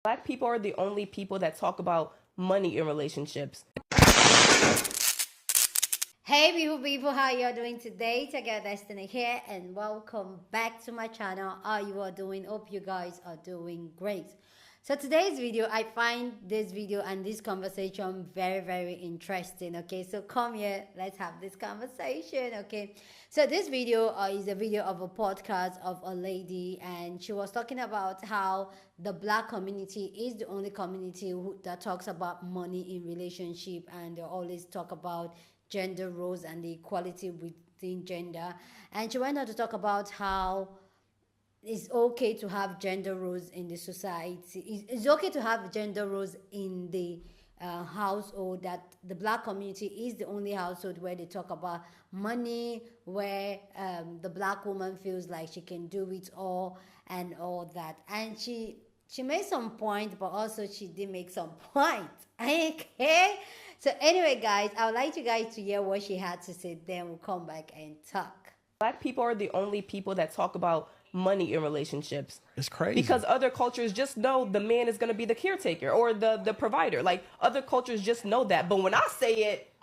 Black people are the only people that talk about money in relationships. Hey people, how you are doing today? Together Destiny here and welcome back to my channel. How you are doing? Hope you guys are doing great. So today's video, I find this video and this conversation very interesting. Okay, so come here, let's have this conversation. Okay, so this video is a video of a podcast of a lady, and she was talking about how the black community is the only community that talks about money in relationship, and they always talk about gender roles and the equality within gender. And she went on to talk about how it's okay to have gender roles in the society. It's okay to have gender roles in the household. That the black community is the only household where they talk about money, where the black woman feels like she can do it all and all that. And she made some point, but also she did make some point. Okay. So anyway, guys, I would like you guys to hear what she had to say. Then we'll come back and talk. Black people are the only people that talk about money in relationships. It's crazy. Because other cultures just know the man is going to be the caretaker or the provider. Like, other cultures just know that. But when I say it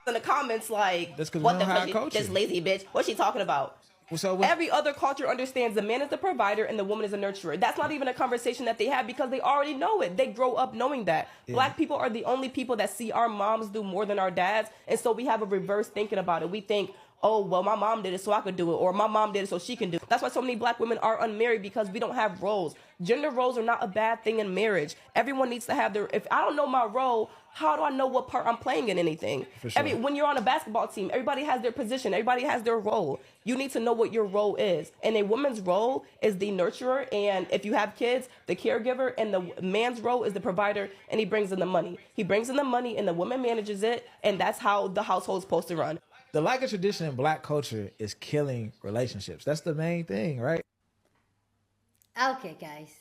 in the comments, like, That's 'cause we what don't the have fuck, culture. this lazy bitch, what's she talking about? Every other culture understands the man is the provider and the woman is a nurturer. That's not even a conversation that they have because they already know it. They grow up knowing that. Yeah. Black people are the only people that see our moms do more than our dads. And so we have a reverse thinking about it. We think, oh, well, my mom did it so I could do it, or my mom did it so she can do it. That's why so many black women are unmarried, because we don't have roles. Gender roles are not a bad thing in marriage. Everyone needs to have their, if I don't know my role, how do I know what part I'm playing in anything? For sure. When you're on a basketball team, everybody has their position. Everybody has their role. You need to know what your role is. And a woman's role is the nurturer. And if you have kids, the caregiver. And the man's role is the provider. And he brings in the money. He brings in the money and the woman manages it. And that's how the household's supposed to run. The lack of tradition in black culture is killing relationships. That's the main thing, right? Okay, guys.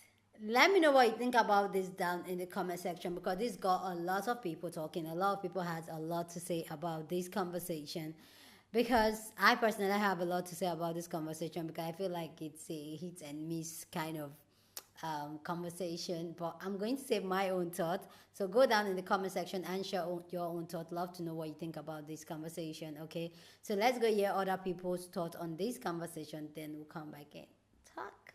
Let me know what you think about this down in the comment section, because this got a lot of people talking. A lot of people has a lot to say about this conversation, because I personally have a lot to say about this conversation, because I feel like it's a hit and miss kind of conversation. But I'm going to say my own thought. So go down in the comment section and share your own thought. Love to know what you think about this conversation. Okay, so let's go hear other people's thought on this conversation. Then we'll come back and talk.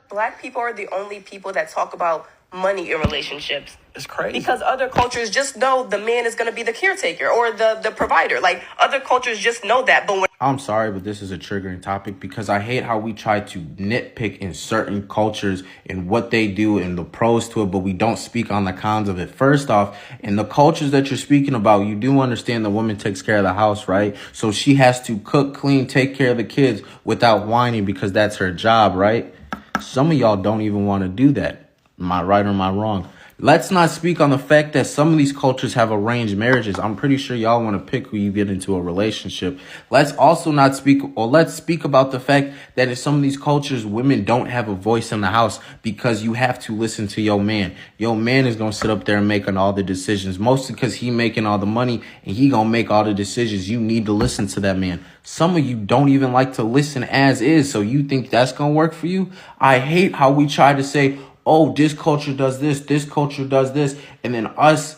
Black people are the only people that talk about money in relationships. It's crazy. Because other cultures just know the man is going to be the caretaker or the provider. Like, other cultures just know that. But when I'm sorry, but this is a triggering topic because I hate how we try to nitpick in certain cultures and what they do and the pros to it, but we don't speak on the cons of it. First off, in the cultures that you're speaking about, you do understand the woman takes care of the house, right? So she has to cook, clean, take care of the kids without whining because that's her job, right? Some of y'all don't even want to do that. Am I right or am I wrong? Let's not speak on the fact that some of these cultures have arranged marriages. I'm pretty sure y'all want to pick who you get into a relationship. Let's also not speak, or let's speak about the fact that in some of these cultures, women don't have a voice in the house because you have to listen to your man. Your man is going to sit up there and making all the decisions, mostly because he making all the money and he going to make all the decisions. You need to listen to that man. Some of you don't even like to listen as is, so you think that's going to work for you? I hate how we try to say, oh, this culture does this culture does this, and then us,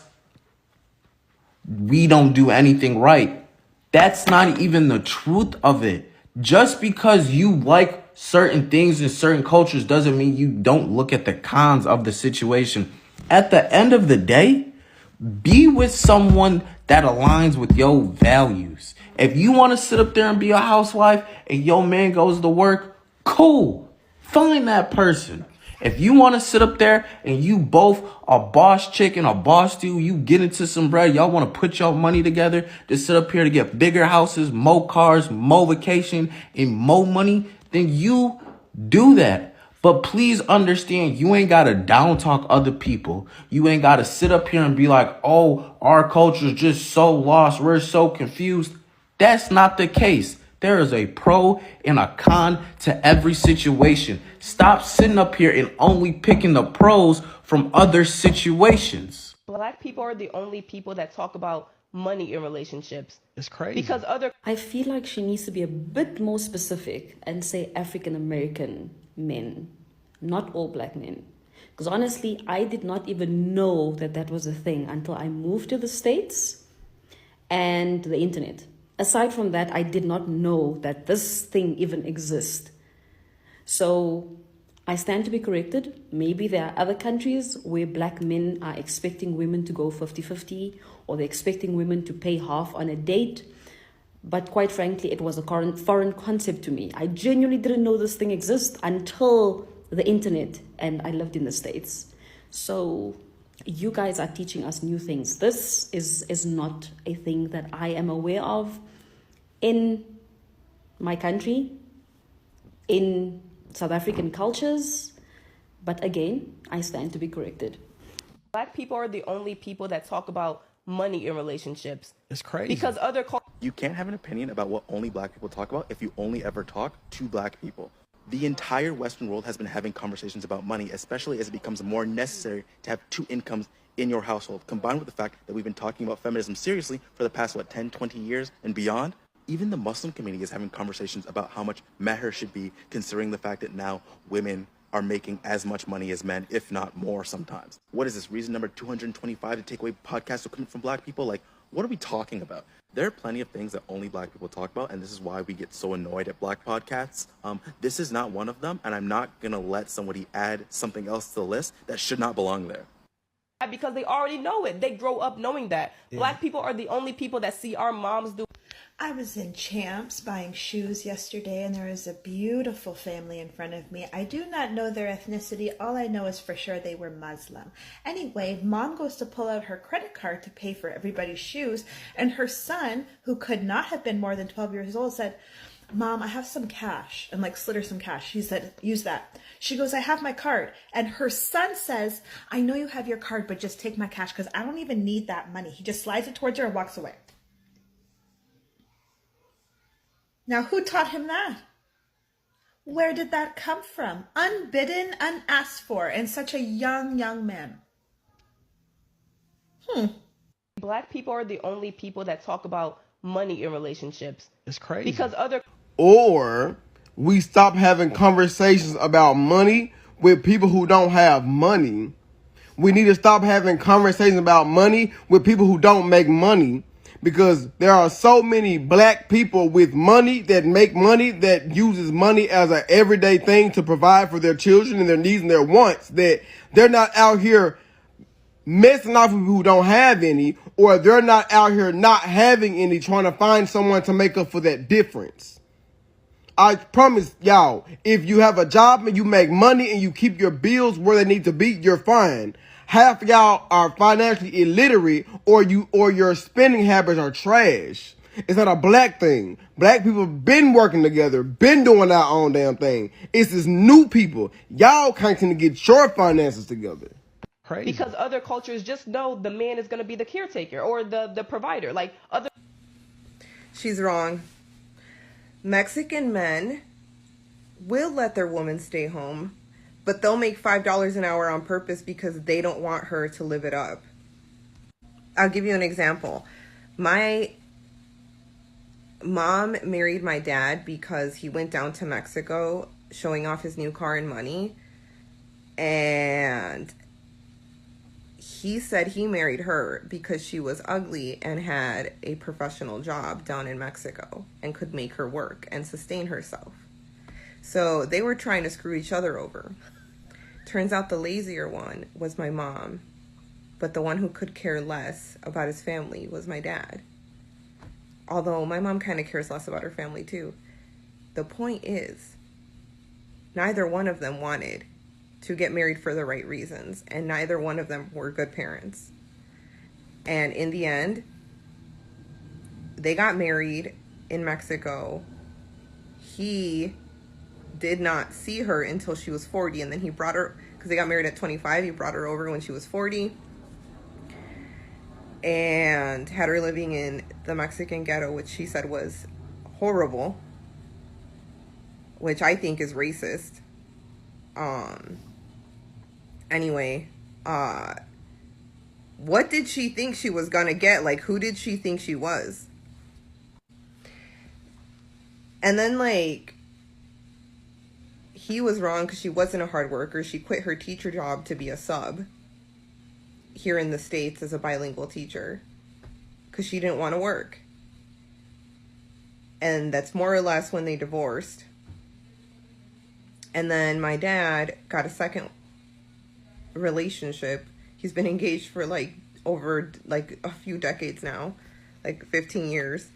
we don't do anything right. That's not even the truth of it. Just because you like certain things in certain cultures doesn't mean you don't look at the cons of the situation. At the end of the day, be with someone that aligns with your values. If you want to sit up there and be a housewife and your man goes to work, cool. Find that person. If you want to sit up there and you both a boss chick and a boss dude, you get into some bread, y'all want to put your money together to sit up here to get bigger houses, more cars, more vacation, and more money, then you do that. But please understand, you ain't got to down talk other people. You ain't got to sit up here and be like, oh, our culture's just so lost. We're so confused. That's not the case. There is a pro and a con to every situation. Stop sitting up here and only picking the pros from other situations. Black people are the only people that talk about money in relationships. It's crazy. Because I feel like she needs to be a bit more specific and say African American men, not all black men. Because honestly, I did not even know that that was a thing until I moved to the States and the internet. Aside from that, I did not know that this thing even exists. So I stand to be corrected. Maybe there are other countries where black men are expecting women to go 50-50, or they're expecting women to pay half on a date. But quite frankly, it was a foreign concept to me. I genuinely didn't know this thing exists until the internet, and I lived in the States. So you guys are teaching us new things. This is not a thing that I am aware of in my country, in South African cultures. But again, I stand to be corrected. Black people are the only people that talk about money in relationships. It's crazy. Because other You can't have an opinion about what only black people talk about if you only ever talk to black people. The entire Western world has been having conversations about money, especially as it becomes more necessary to have two incomes in your household, combined with the fact that we've been talking about feminism seriously for the past, 10, 20 years and beyond. Even the Muslim community is having conversations about how much mahr should be, considering the fact that now women are making as much money as men, if not more sometimes. What is this, reason number 225 to take away podcast equipment from black people? Like, what are we talking about? There are plenty of things that only black people talk about, and this is why we get so annoyed at black podcasts. This is not one of them, and I'm not gonna let somebody add something else to the list that should not belong there. because they already know it. They grow up knowing that. Yeah. Black people are the only people that see our moms do. I was in Champs buying shoes yesterday, and there was a beautiful family in front of me. I do not know their ethnicity. All I know is for sure they were Muslim. Anyway, mom goes to pull out her credit card to pay for everybody's shoes, and her son, who could not have been more than 12 years old, said, "Mom, I have some cash," and slid her some cash. She said, "Use that." She goes, "I have my card." And her son says, "I know you have your card, but just take my cash because I don't even need that money." He just slides it towards her and walks away. Now, who taught him that? Where did that come from? Unbidden, unasked for, and such a young man. Black people are the only people that talk about money in relationships. It's crazy. Because other... Or we stop having conversations about money with people who don't have money. We need to stop having conversations about money with people who don't make money. Because there are so many black people with money that make money, that uses money as an everyday thing to provide for their children and their needs and their wants, that they're not out here messing off with people who don't have any, or they're not out here not having any, trying to find someone to make up for that difference. I promise y'all, if you have a job and you make money and you keep your bills where they need to be, you're fine. Half of y'all are financially illiterate, or your spending habits are trash. It's not a black thing. Black people been working together, been doing our own damn thing. It's this new people. Y'all can't seem to get your finances together. Crazy. Because other cultures just know the man is going to be the caretaker or the provider. Like other... She's wrong. Mexican men will let their woman stay home, but they'll make $5 an hour on purpose because they don't want her to live it up. I'll give you an example. My mom married my dad because he went down to Mexico showing off his new car and money. And he said he married her because she was ugly and had a professional job down in Mexico and could make her work and sustain herself. So they were trying to screw each other over. Turns out the lazier one was my mom, but the one who could care less about his family was my dad. Although my mom kind of cares less about her family too. The point is, neither one of them wanted to get married for the right reasons, and neither one of them were good parents. And in the end, they got married in Mexico. He did not see her until she was 40, and then he brought her, because they got married at 25, he brought her over when she was 40 and had her living in the Mexican ghetto, which she said was horrible, which I think is racist. Anyway, what did she think she was gonna get? Like, who did she think she was? And then, like, he was wrong because she wasn't a hard worker. She quit her teacher job to be a sub here in the States as a bilingual teacher because she didn't want to work. And that's more or less when they divorced. And then my dad got a second relationship. He's been engaged for like over like a few decades now, like 15 years.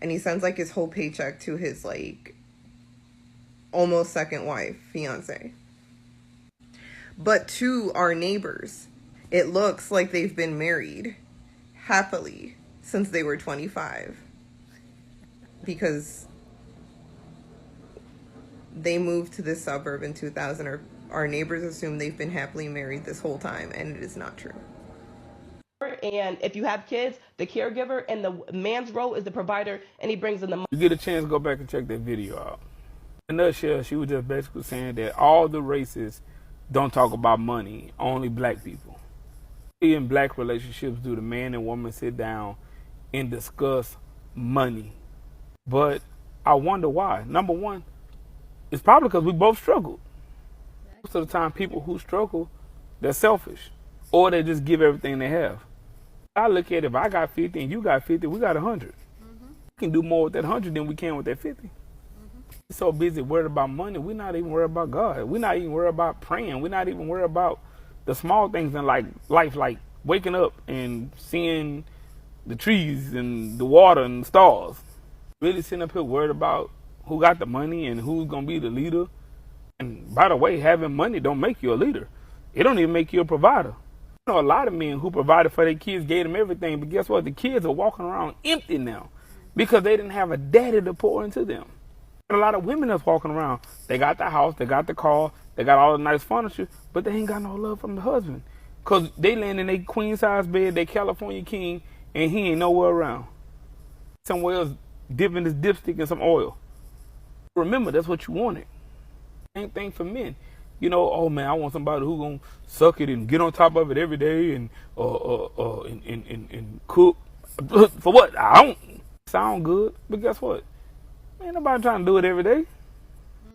And he sends like his whole paycheck to his like almost second wife, fiance. But to our neighbors, it looks like they've been married happily since they were 25. Because they moved to this suburb in 2000. Our neighbors assume they've been happily married this whole time, and it is not true. And if you have kids, the caregiver and the man's role is the provider, and he brings in the money. You get a chance to go back and check that video out. In a nutshell, she was just basically saying that all the races don't talk about money, only black people. In black relationships, do the man and woman sit down and discuss money? But I wonder why. Number one, it's probably because we both struggled. Most of the time, people who struggle, they're selfish, or they just give everything they have. I look at it, if I got 50 and you got 50, we got 100. We can do more with that 100 than we can with that 50. We're so busy worried about money, we're not even worried about God. We're not even worried about praying. We're not even worried about the small things in life, like waking up and seeing the trees and the water and the stars. Really sitting up here worried about who got the money and who's going to be the leader. And by the way, having money don't make you a leader. It don't even make you a provider. You know, a lot of men who provided for their kids gave them everything, but guess what? The kids are walking around empty now because they didn't have a daddy to pour into them. And a lot of women that's walking around, they got the house, they got the car, they got all the nice furniture, but they ain't got no love from the husband because they laying in their queen-size bed, they California king, and he ain't nowhere around. Somewhere else dipping his dipstick in some oil. Remember, that's what you wanted. Same thing for men. You know, oh man, I want somebody who's gonna suck it and get on top of it every day and cook. For what? I don't sound good, but guess what? Ain't nobody trying to do it every day. Ain't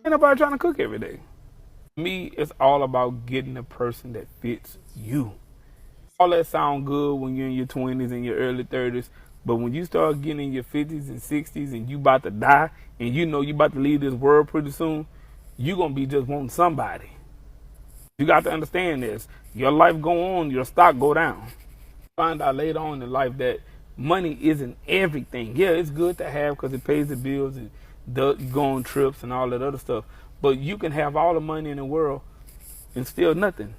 nobody trying to cook every day. For me, it's all about getting a person that fits you. All that sound good when you're in your 20s and your early 30s, but when you start getting in your 50s and 60s and you about to die and you know you about to leave this world pretty soon, you're going to be just wanting somebody. You got to understand this. Your life go on, your stock go down. Find out later on in life that money isn't everything. Yeah, it's good to have because it pays the bills and you go on trips and all that other stuff. But you can have all the money in the world and still nothing.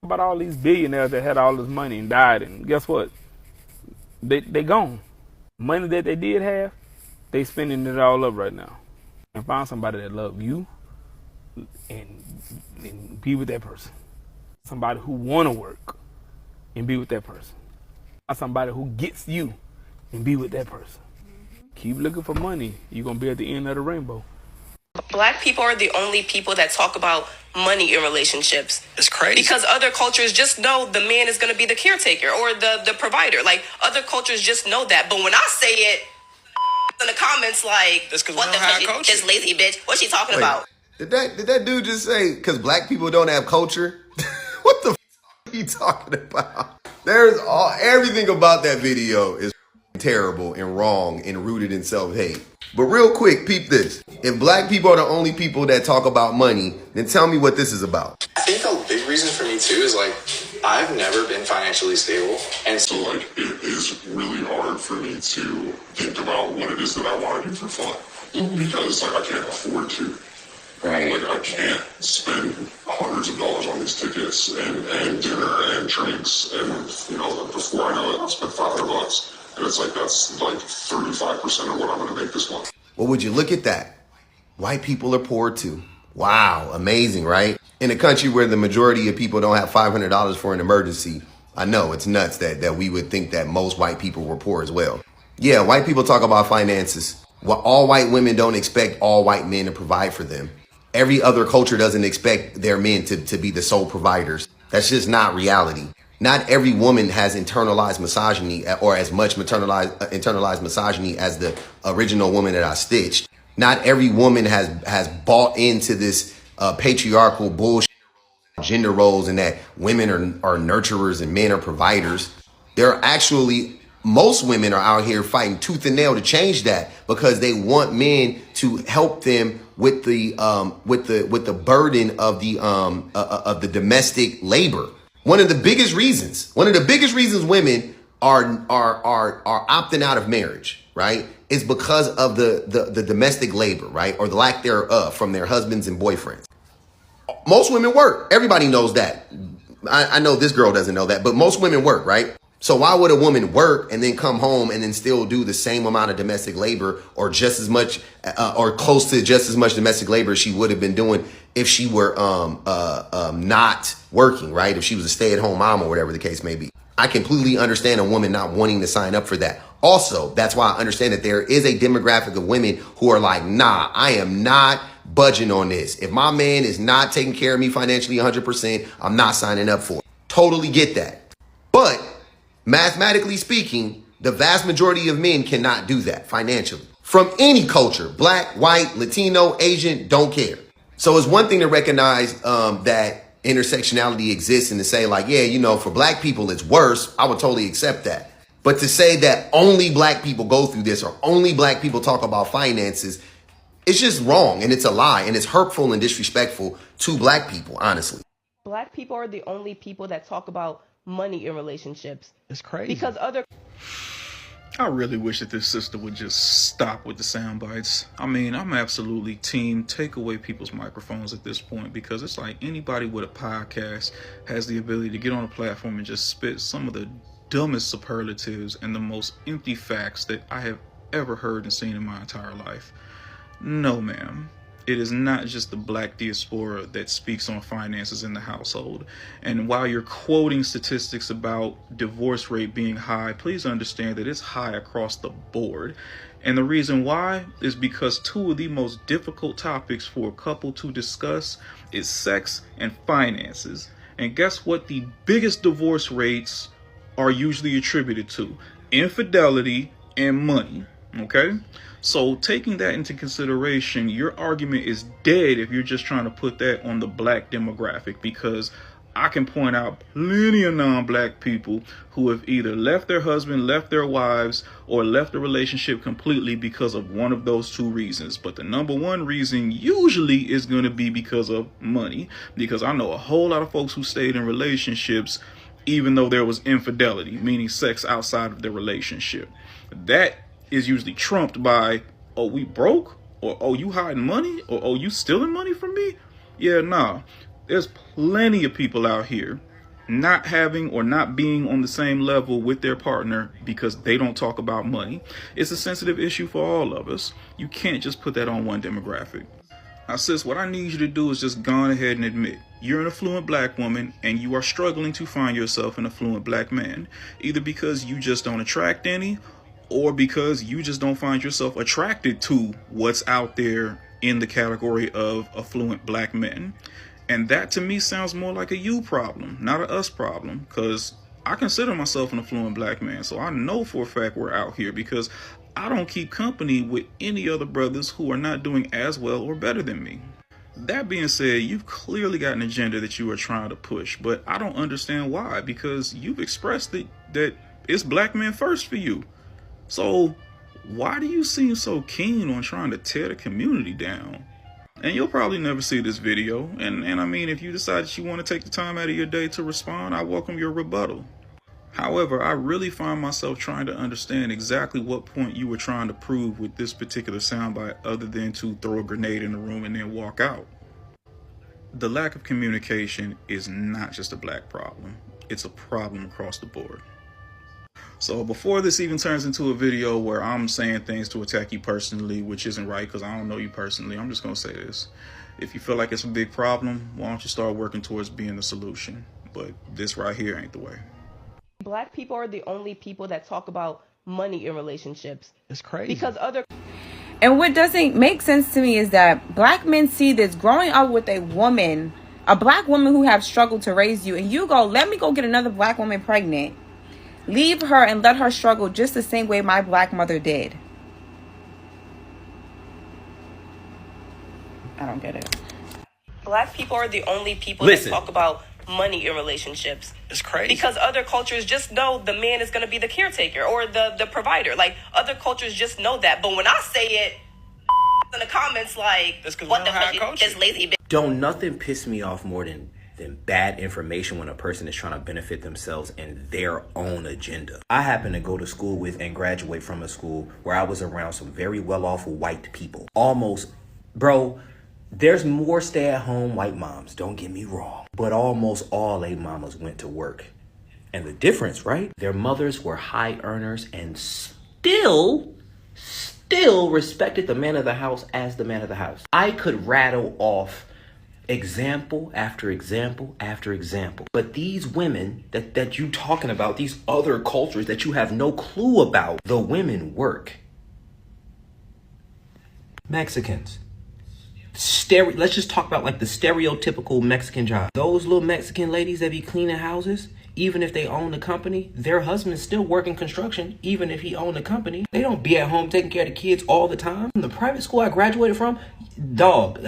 What about all these billionaires that had all this money and died, and guess what? They gone. Money that they did have, they spending it all up right now. And find somebody that love you and be with that person. Somebody who want to work and be with that person. Find somebody who gets you and be with that person. Keep looking for money. You're going to be at the end of the rainbow. Black people are the only people that talk about money in relationships. It's crazy. Because other cultures just know the man is going to be the caretaker or the provider. Like, other cultures just know that. But when I say it in the comments, like, what the fuck, this lazy bitch, what's she talking about? Did that dude just say, because black people don't have culture? What the f*** are you talking about? Everything about that video is terrible and wrong and rooted in self-hate. But real quick, peep this. If black people are the only people that talk about money, then tell me what this is about. I think a big reason for me too is like, I've never been financially stable. And so like, it is really hard for me to think about what it is that I want to do for fun. Because like, I can't afford to. Right. Like, I can't spend hundreds of dollars on these tickets and dinner and drinks. And, you know, before I know it, I'll spend $500. And it's like, that's like 35% of what I'm going to make this month. Well, would you look at that? White people are poor too. Wow, amazing, right? In a country where the majority of people don't have $500 for an emergency, I know it's nuts that we would think that most white people were poor as well. Yeah, white people talk about finances. Well, all white women don't expect all white men to provide for them. Every other culture doesn't expect their men to be the sole providers. That's just not reality. Not every woman has internalized misogyny or as much internalized misogyny as the original woman that I stitched. Not every woman has bought into this patriarchal bullshit, gender roles, and that women are nurturers and men are providers. There are actually, most women are out here fighting tooth and nail to change that because they want men to help them with the burden of the domestic labor. One of the biggest reasons women are opting out of marriage, right, is because of the domestic labor, right, or the lack thereof from their husbands and boyfriends. Most women work. Everybody knows that. I know this girl doesn't know that, but most women work, right? So why would a woman work and then come home and then still do the same amount of domestic labor or just as much or close to just as much domestic labor as she would have been doing if she were not working, right? If she was a stay-at-home mom or whatever the case may be. I completely understand a woman not wanting to sign up for that. Also, that's why I understand that there is a demographic of women who are like, nah, I am not budging on this. If my man is not taking care of me financially 100%, I'm not signing up for it. Totally get that. But mathematically speaking, the vast majority of men cannot do that financially. From any culture, black, white, Latino, Asian, don't care. So it's one thing to recognize that intersectionality exists and to say like, yeah, you know, for black people, it's worse. I would totally accept that. But to say that only black people go through this or only black people talk about finances, it's just wrong and it's a lie and it's hurtful and disrespectful to black people, honestly. Black people are the only people that talk about money in relationships. It's crazy. Because I really wish that this sister would just stop with the sound bites. I mean, I'm absolutely team take away people's microphones at this point because it's like anybody with a podcast has the ability to get on a platform and just spit some of the dumbest superlatives and the most empty facts that I have ever heard and seen in my entire life. No, ma'am. It is not just the black diaspora that speaks on finances in the household. And while you're quoting statistics about divorce rate being high, please understand that it's high across the board. And the reason why is because two of the most difficult topics for a couple to discuss is sex and finances. And guess what the biggest divorce rates are usually attributed to? Infidelity and money. Okay? So taking that into consideration, your argument is dead if you're just trying to put that on the black demographic, because I can point out plenty of non-black people who have either left their husband, left their wives, or left the relationship completely because of one of those two reasons. But the number one reason usually is going to be because of money, because I know a whole lot of folks who stayed in relationships even though there was infidelity, meaning sex outside of the relationship. That is usually trumped by, oh, we broke, or oh, you hiding money, or oh, you stealing money from me. Yeah, nah, there's plenty of people out here not having or not being on the same level with their partner because they don't talk about money. It's a sensitive issue for all of us. You can't just put that on one demographic. Now, sis, what I need you to do is just go ahead and admit you're an affluent black woman and you are struggling to find yourself an affluent black man, either because you just don't attract any, or because you just don't find yourself attracted to what's out there in the category of affluent black men. And that to me sounds more like a you problem, not a us problem, because I consider myself an affluent black man. So I know for a fact we're out here because I don't keep company with any other brothers who are not doing as well or better than me. That being said, you've clearly got an agenda that you are trying to push, but I don't understand why, because you've expressed that it's black men first for you. So why do you seem so keen on trying to tear the community down? And you'll probably never see this video. And I mean, if you decide that you want to take the time out of your day to respond, I welcome your rebuttal. However, I really find myself trying to understand exactly what point you were trying to prove with this particular soundbite, other than to throw a grenade in the room and then walk out. The lack of communication is not just a black problem. It's a problem across the board. So before this even turns into a video where I'm saying things to attack you personally, which isn't right because I don't know you personally, I'm just going to say this. If you feel like it's a big problem, why don't you start working towards being the solution? But this right here ain't the way. Black people are the only people that talk about money in relationships. It's crazy. Because other... And what doesn't make sense to me is that black men see this growing up with a woman, a black woman who have struggled to raise you, and you go, let me go get another black woman pregnant. Leave her and let her struggle just the same way my black mother did. I don't get it. Black people are the only people Listen. that talk about money in relationships. It's crazy. Because other cultures just know the man is going to be the caretaker or the provider. Like, other cultures just know that. But when I say it in the comments, like, what the fuck is lazy bitch? Don't nothing piss me off more than bad information when a person is trying to benefit themselves and their own agenda. I happen to go to school with and graduate from a school where I was around some very well-off white people. Almost, bro, there's more stay-at-home white moms, don't get me wrong, but almost all they mamas went to work. And the difference, right? Their mothers were high earners and still respected the man of the house as the man of the house. I could rattle off example after example after example. But these women that you talking about, these other cultures that you have no clue about, the women work. Mexicans. Let's just talk about like the stereotypical Mexican job. Those little Mexican ladies that be cleaning houses, even if they own the company, their husband's still working construction, even if he owned the company. They don't be at home taking care of the kids all the time. In the private school I graduated from, dog,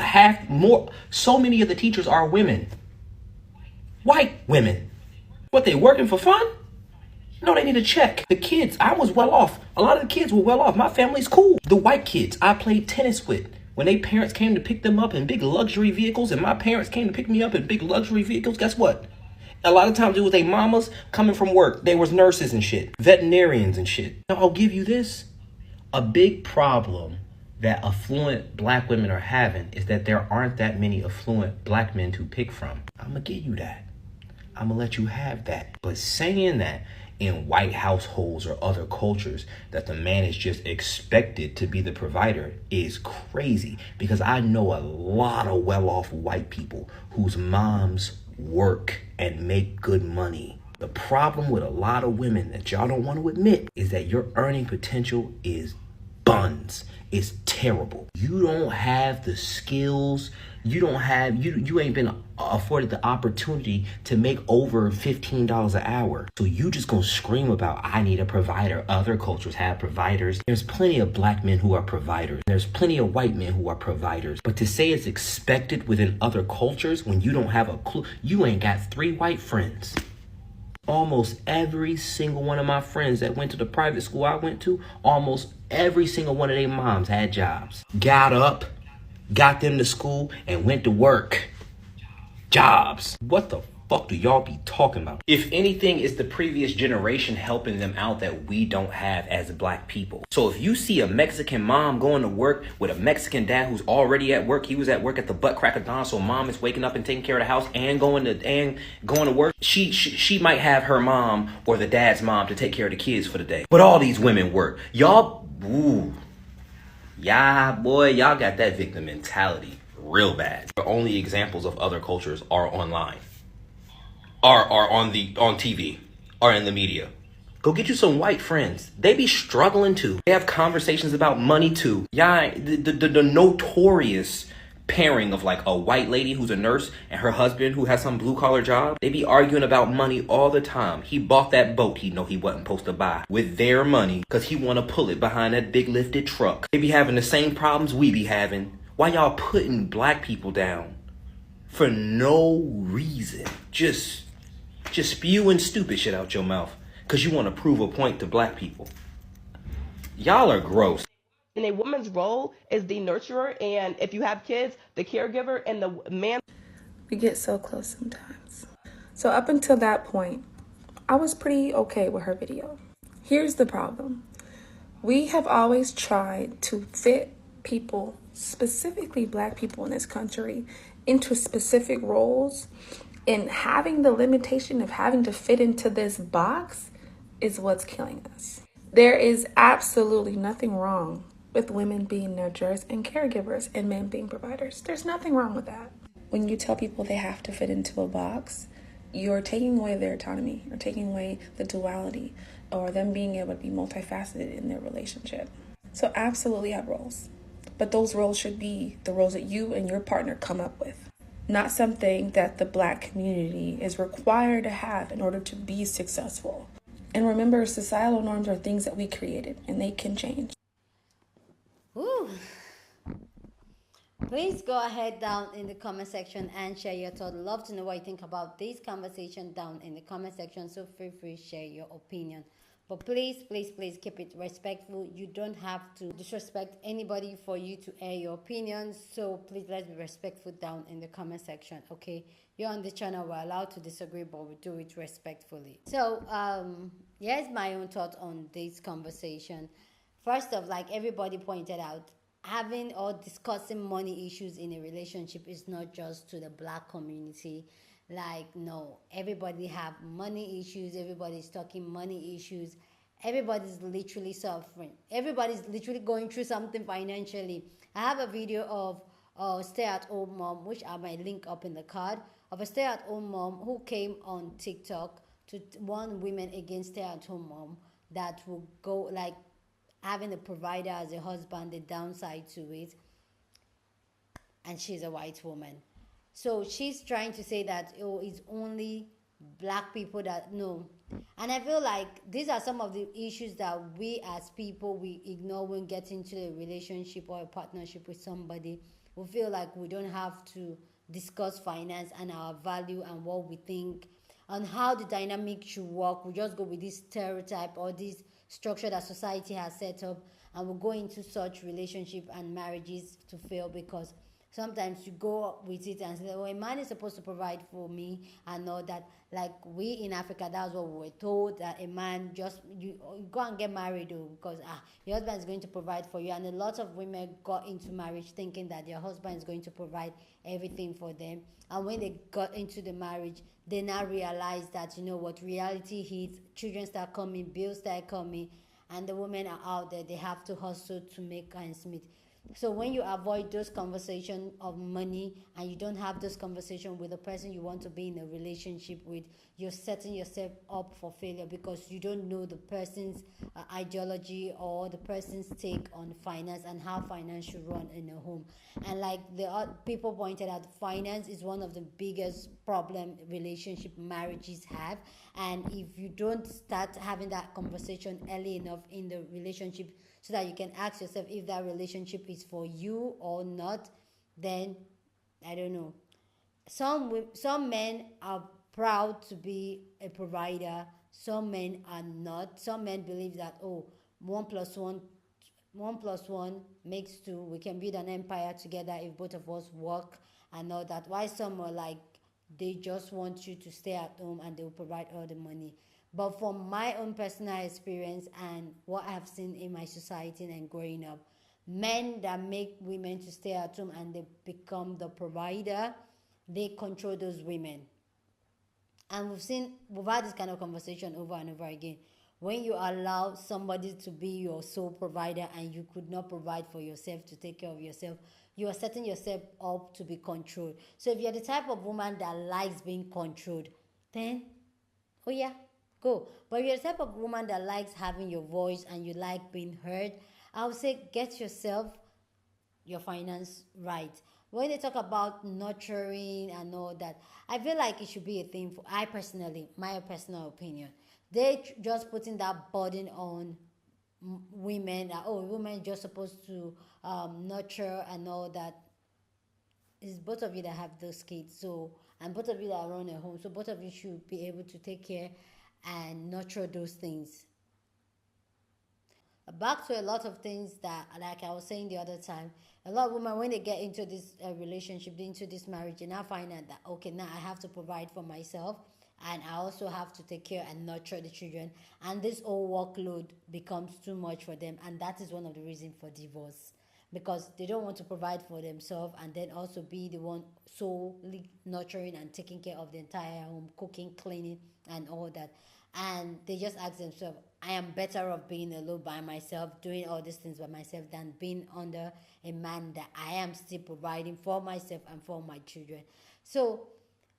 so many of the teachers are women. White women. What, they working for fun? No, they need a check. The kids, I was well off. A lot of the kids were well off. My family's cool. The white kids I played tennis with, when their parents came to pick them up in big luxury vehicles and my parents came to pick me up in big luxury vehicles, guess what? A lot of times it was their mamas coming from work. They was nurses and shit, veterinarians and shit. Now, I'll give you this. A big problem that affluent black women are having is that there aren't that many affluent black men to pick from. I'm going to give you that. I'm going to let you have that. But saying that in white households or other cultures that the man is just expected to be the provider is crazy, because I know a lot of well-off white people whose moms work and make good money. The problem with a lot of women that y'all don't want to admit is that your earning potential is buns. It's terrible. You don't have the skills. You ain't been afforded the opportunity to make over $15 an hour. So you just gonna scream about, I need a provider. Other cultures have providers. There's plenty of black men who are providers. There's plenty of white men who are providers. But to say it's expected within other cultures when you don't have a clue, you ain't got 3 white friends. Almost every single one of my friends that went to the private school I went to, almost every single one of their moms had jobs. Got up, got them to school, and went to work. Jobs. What the fuck do y'all be talking about? If anything, it's the previous generation helping them out that we don't have as black people. So if you see a Mexican mom going to work with a Mexican dad who's already at work, he was at work at the butt crack of dawn, so mom is waking up and taking care of the house and going to work, she might have her mom or the dad's mom to take care of the kids for the day. But all these women work. Y'all, y'all got that victim mentality real bad. The only examples of other cultures are online. Are on TV, are in the media. Go get you some white friends. They be struggling too. They have conversations about money too. Yeah, the notorious pairing of like a white lady who's a nurse and her husband who has some blue collar job. They be arguing about money all the time. He bought that boat he know he wasn't supposed to buy with their money because he want to pull it behind that big lifted truck. They be having the same problems we be having. Why y'all putting black people down for no reason? Just spewing stupid shit out your mouth because you want to prove a point to black people. Y'all are gross. And a woman's role is the nurturer, and if you have kids, the caregiver, and the man. We get so close sometimes. So up until that point, I was pretty okay with her video. Here's the problem. We have always tried to fit people, specifically black people in this country, into specific roles. And having the limitation of having to fit into this box is what's killing us. There is absolutely nothing wrong with women being nurturers and caregivers and men being providers. There's nothing wrong with that. When you tell people they have to fit into a box, you're taking away their autonomy, or taking away the duality, or them being able to be multifaceted in their relationship. So absolutely have roles. But those roles should be the roles that you and your partner come up with. Not something that the black community is required to have in order to be successful. And remember, societal norms are things that we created and they can change. Ooh. Please go ahead down in the comment section and share your thoughts. Love to know what you think about this conversation down in the comment section. So feel free to share your opinion. But please, please, please keep it respectful. You don't have to disrespect anybody for you to air your opinions. So please, let's be respectful down in the comment section, okay? You're on the channel, we're allowed to disagree, but we do it respectfully. So, here's my own thought on this conversation. First off, like everybody pointed out, having or discussing money issues in a relationship is not just to the black community. Like, no, everybody have money issues, everybody's talking money issues, everybody's literally suffering, everybody's literally going through something financially. I have a video of a stay-at-home mom, which I might link up in the card, of a stay-at-home mom who came on TikTok to warn women against stay-at-home mom that will go, like, having a provider as a husband, the downside to it, and she's a white woman. So she's trying to say that, oh, it's only black people that know. And I feel like these are some of the issues that we as people, we ignore when getting into a relationship or a partnership with somebody. We feel like we don't have to discuss finance and our value and what we think and how the dynamic should work. We just go with this stereotype or this structure that society has set up, and we'll go into such relationship and marriages to fail because sometimes you go with it and say, oh, a man is supposed to provide for me and all that. Like we in Africa, that's what we were told, that a man just, you go and get married because your husband is going to provide for you. And a lot of women got into marriage thinking that their husband is going to provide everything for them. And when they got into the marriage, they now realize that, you know what, reality hits, children start coming, bills start coming, and the women are out there, they have to hustle to make ends meet. So when you avoid those conversations of money and you don't have those conversations with the person you want to be in a relationship with, you're setting yourself up for failure because you don't know the person's ideology or the person's take on finance and how finance should run in a home. And like the people pointed out, finance is one of the biggest problem relationship marriages have. And if you don't start having that conversation early enough in the relationship, so that you can ask yourself if that relationship is for you or not, then I don't know. Some men are proud to be a provider. Some men are not. Some men believe that, oh, 1 + 1 makes 2. We can build an empire together if both of us work and all that. Why some are like, they just want you to stay at home and they'll provide all the money. But from my own personal experience and what I've seen in my society and growing up, men that make women to stay at home and they become the provider, they control those women. And we've had this kind of conversation over and over again. When you allow somebody to be your sole provider and you could not provide for yourself, to take care of yourself, you are setting yourself up to be controlled. So if you're the type of woman that likes being controlled, then, oh yeah, go. But if you're the type of woman that likes having your voice and you like being heard, I would say get yourself your finance right. When they talk about nurturing and all that, I feel like it should be a thing for, I personally, my personal opinion, they just putting that burden on women that, oh, women just supposed to nurture and all that. It's both of you that have those kids, so, and both of you that run a home, so both of you should be able to take care and nurture those things. Back to a lot of things that, like I was saying the other time, a lot of women, when they get into this relationship, into this marriage, they now find out that, okay, now I have to provide for myself and I also have to take care and nurture the children, and this whole workload becomes too much for them, and that is one of the reasons for divorce, because they don't want to provide for themselves and then also be the one solely nurturing and taking care of the entire home, cooking, cleaning, and all that. And they just ask themselves, I am better off being alone by myself, doing all these things by myself, than being under a man that I am still providing for myself and for my children. So,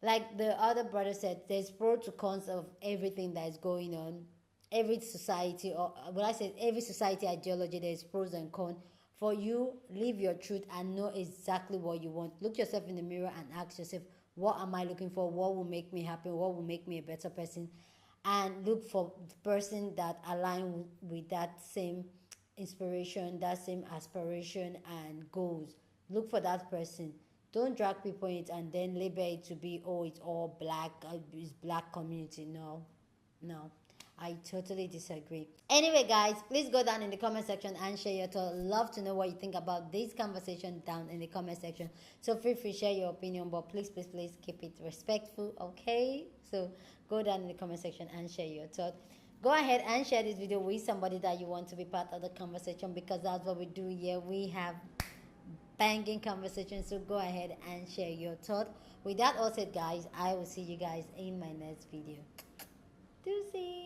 like the other brother said, there's pros to cons of everything that is going on. Every society, or when I say every society ideology, there's pros and cons. For you, live your truth and know exactly what you want. Look yourself in the mirror and ask yourself, what am I looking for? What will make me happy? What will make me a better person? And look for the person that aligns with that same inspiration, that same aspiration and goals. Look for that person. Don't drag people in it and then label it to be, oh, it's all black, it's black community. No, no. I totally disagree. Anyway, guys, please go down in the comment section and share your thoughts. Love to know what you think about this conversation down in the comment section. So feel free to share your opinion, but please, please, please keep it respectful, okay? So go down in the comment section and share your thoughts. Go ahead and share this video with somebody that you want to be part of the conversation, because that's what we do here. We have banging conversations, so go ahead and share your thoughts. With that all said, guys, I will see you guys in my next video. Deuces.